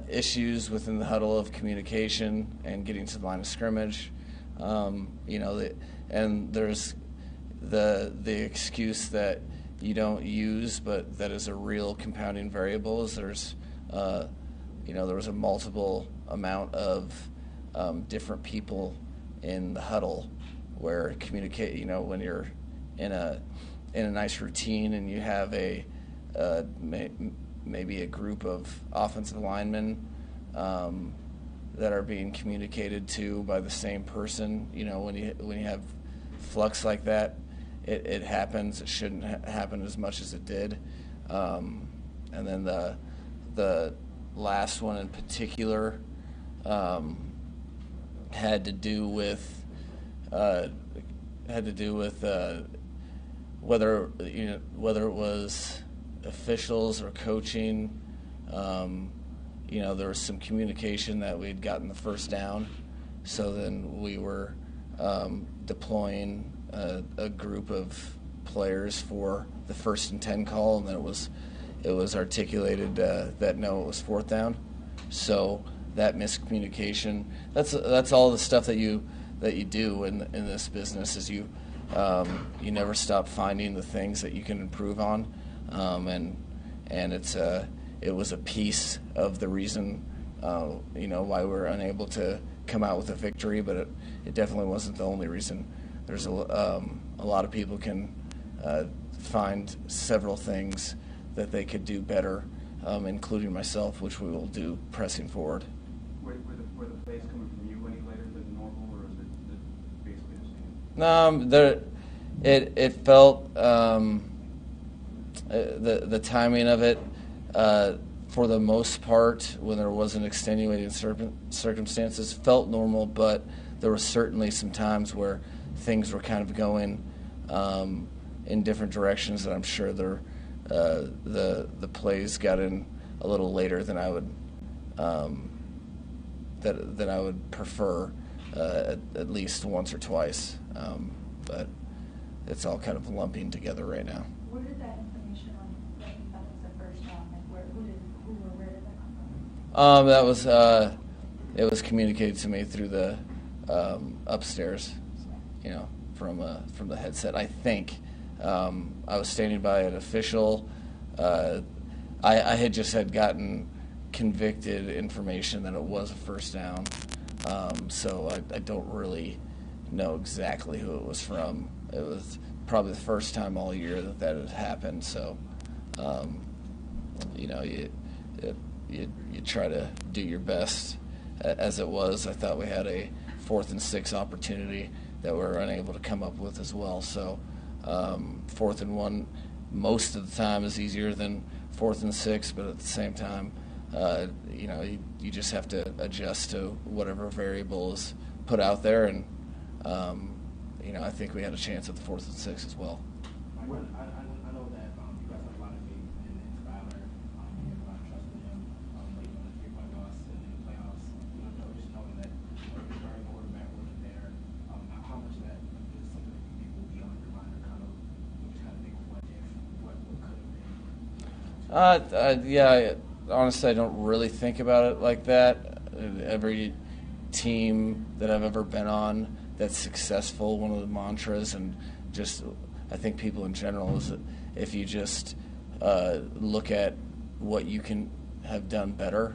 issues within the huddle of communication and getting to the line of scrimmage. And there's the excuse that you don't use, but that is a real compounding variable. Is there was a multiple amount of different people in the huddle where communicate. When you're in a nice routine and you have maybe a group of offensive linemen that are being communicated to by the same person. When you have flux like that, it happens. It shouldn't happen as much as it did. And then the last one in particular had to do with whether it was officials or coaching. There was some communication that we had gotten the first down, so then we were deploying a group of players for the 1st and 10 call, and then it was articulated that no, it was 4th down. So that miscommunication, that's all the stuff that you do in this business, is you never stop finding the things that you can improve on, and it was a piece of the reason why we were unable to come out with a victory, but it definitely wasn't the only reason. There's a lot of people can find several things that they could do better, including myself, which we will do pressing forward. Were the plays coming from you any later than normal, or is it basically the same? It felt the timing of it, for the most part, when there wasn't extenuating circumstances, felt normal, but there were certainly some times where things were kind of going in different directions that I'm sure the plays got in a little later than I would that I would prefer, at least once or twice, but it's all kind of lumping together right now. Where did that information on that you thought was the first down? Like where did that come from? That was it was communicated to me through the upstairs, from the headset. I think I was standing by an official. I had just gotten convicted information that it was a first down, so I don't really know exactly who it was from. It was probably the first time all year that had happened. So, you try to do your best. As it was, I thought we had a 4th and 6 opportunity that we were unable to come up with as well. So, 4th and 1 most of the time is easier than 4th and 6, but at the same time, you just have to adjust to whatever variable is put out there, and I think we had a chance at the 4th and 6 as well. I know that you guys have a lot of faith in Skyler. You have a lot of trust in him. Late on the 3-point loss and in the playoffs, just knowing that the starting quarterback wasn't there. How much of that is something that you think will be on your mind, or just think what could have been? Honestly, I don't really think about it like that. Every team that I've ever been on that's successful, one of the mantras, and just I think people in general, is that if you just look at what you can have done better,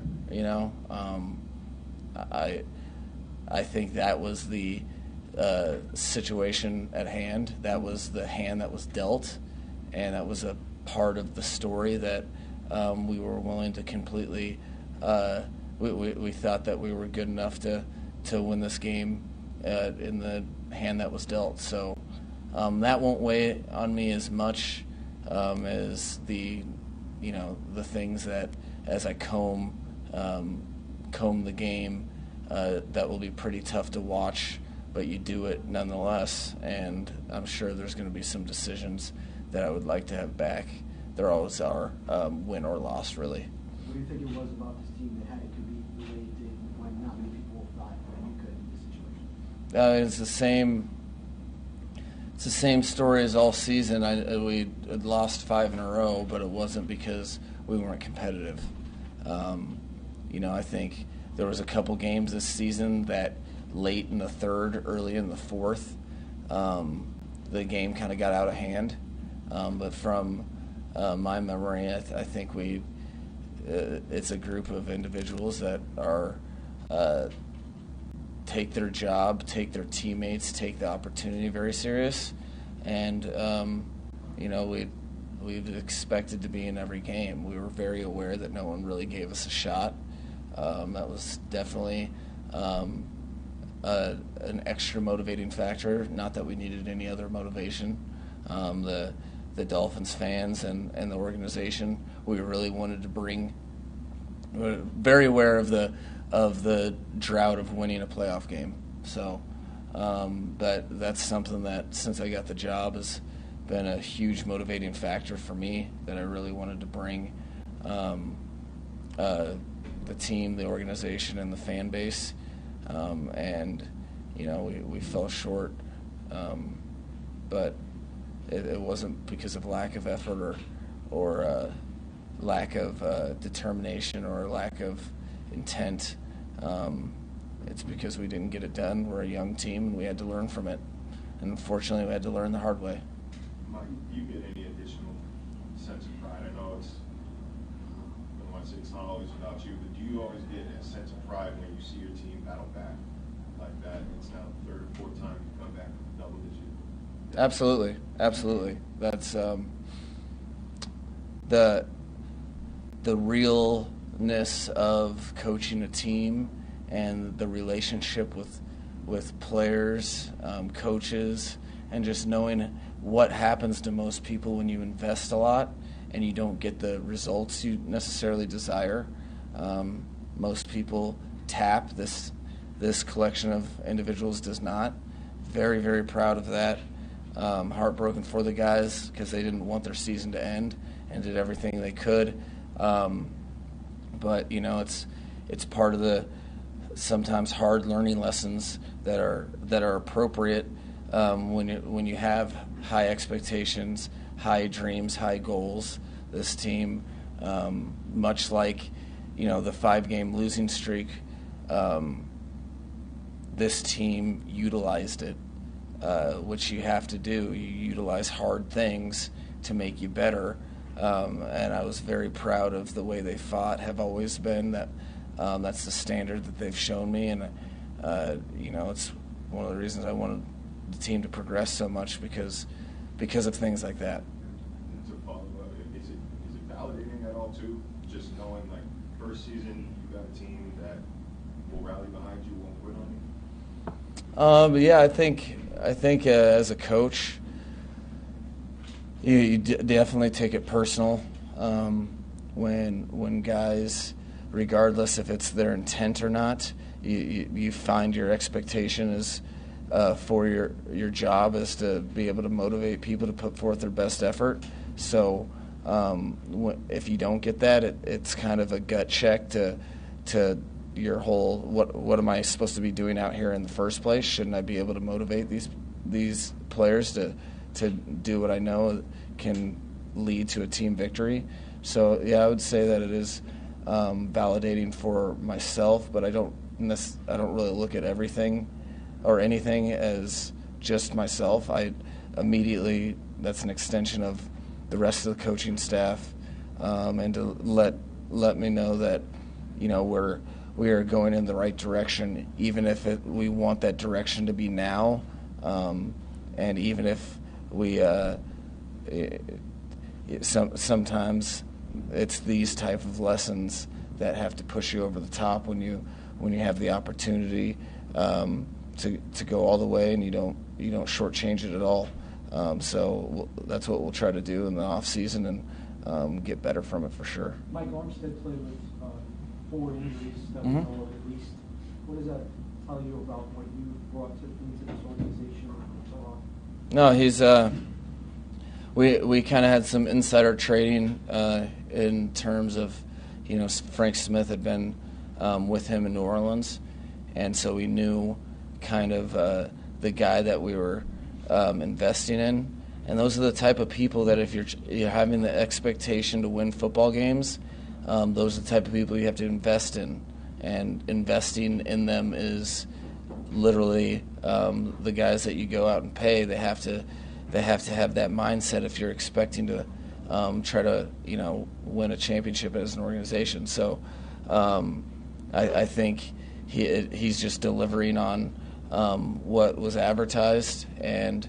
I think that was the situation at hand. That was the hand that was dealt, and that was a part of the story that we were willing to completely. We thought that we were good enough to win this game in the hand that was dealt. So that won't weigh on me as much as the things that, as I comb the game, that will be pretty tough to watch, but you do it nonetheless. And I'm sure there's going to be some decisions that I would like to have back. There always are, win or loss, really. What do you think it was about this team that had it to be related to when not many people thought that you could in this situation? It's the same story as all season. We had lost 5 in a row, but it wasn't because we weren't competitive. I think there was a couple games this season that late in the third, early in the fourth, the game kind of got out of hand. But from my memory, I think it's a group of individuals that are take their job, take their teammates, take the opportunity very serious, and we've expected to be in every game. We were very aware that no one really gave us a shot. That was definitely an extra motivating factor. Not that we needed any other motivation. The Dolphins fans and the organization, we really wanted to bring. We're very aware of the drought of winning a playoff game. So, but that's something that since I got the job has been a huge motivating factor for me, that I really wanted to bring the team, the organization, and the fan base. And we fell short, but it wasn't because of lack of effort or lack of determination or lack of intent. It's because we didn't get it done. We're a young team, and we had to learn from it. And unfortunately, we had to learn the hard way. Mike, do you get any additional sense of pride? I know I don't want to say it's not always about you, but do you always get a sense of pride when you see your team battle back like that? It's now the third or fourth time you come back with double digit. Absolutely. That's the realness of coaching a team and the relationship with players, coaches, and just knowing what happens to most people when you invest a lot and you don't get the results you necessarily desire. Most people tap. This collection of individuals does not. Very, very proud of that. Heartbroken for the guys because they didn't want their season to end and did everything they could. But it's part of the sometimes hard learning lessons that are appropriate when you have high expectations, high dreams, high goals. This team, much like the 5-game losing streak, this team utilized it, which you have to do. You utilize hard things to make you better. And I was very proud of the way they fought, have always been. That's the standard that they've shown me, and it's one of the reasons I wanted the team to progress so much because of things like that. And to follow up, is it validating at all too? Just knowing like first season you got a team that will rally behind you, won't quit on you. Yeah, I think as a coach, you definitely take it personal when guys, regardless if it's their intent or not, you find your expectation is for your job is to be able to motivate people to put forth their best effort. So if you don't get that, it's kind of a gut check to your whole what am I supposed to be doing out here in the first place? Shouldn't I be able to motivate these players to do what I know can lead to a team victory? So yeah, I would say that it is validating for myself, but I don't really look at everything or anything as just myself. I immediately, that's an extension of the rest of the coaching staff, and to let me know that we are going in the right direction, even if we want that direction to be now, and even if we sometimes it's these type of lessons that have to push you over the top when you have the opportunity to go all the way, and you don't shortchange it at all. So that's what we'll try to do in the off season and get better from it for sure. Mike Armstead played with 4 injuries that we know of at least. What does that tell you about what you brought into this organization so long? No, he's we kind of had some insider trading in terms of Frank Smith had been with him in New Orleans, and so we knew kind of the guy that we were investing in. And those are the type of people that if you're having the expectation to win football games, those are the type of people you have to invest in, and investing in them is literally the guys that you go out and pay. They have to have that mindset if you're expecting to try to win a championship as an organization. So I think he's just delivering on what was advertised, and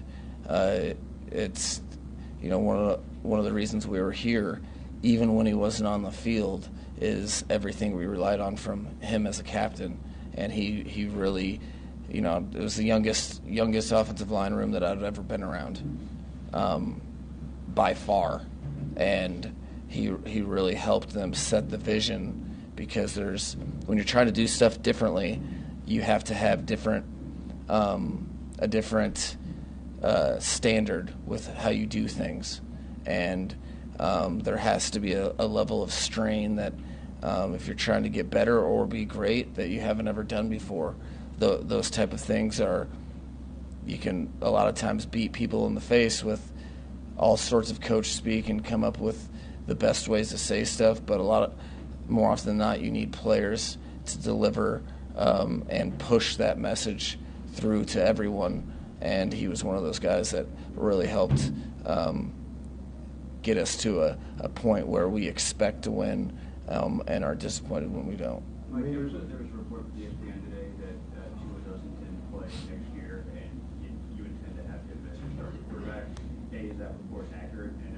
it's one of the reasons we were here, even when he wasn't on the field, is everything we relied on from him as a captain, and he really, it was the youngest offensive line room that I've ever been around, by far, and he really helped them set the vision, because when you're trying to do stuff differently, you have to have a different standard with how you do things, and there has to be a level of strain that if you're trying to get better or be great that you haven't ever done before. Those type of things you can a lot of times beat people in the face with all sorts of coach speak and come up with the best ways to say stuff, but more often than not, you need players to deliver and push that message through to everyone, and he was one of those guys that really helped get us to a point where we expect to win and are disappointed when we don't. Mike, there was a report from ESPN today that Tua doesn't intend to play next year, and you intend to have him as your starting quarterback. A, is that report accurate? And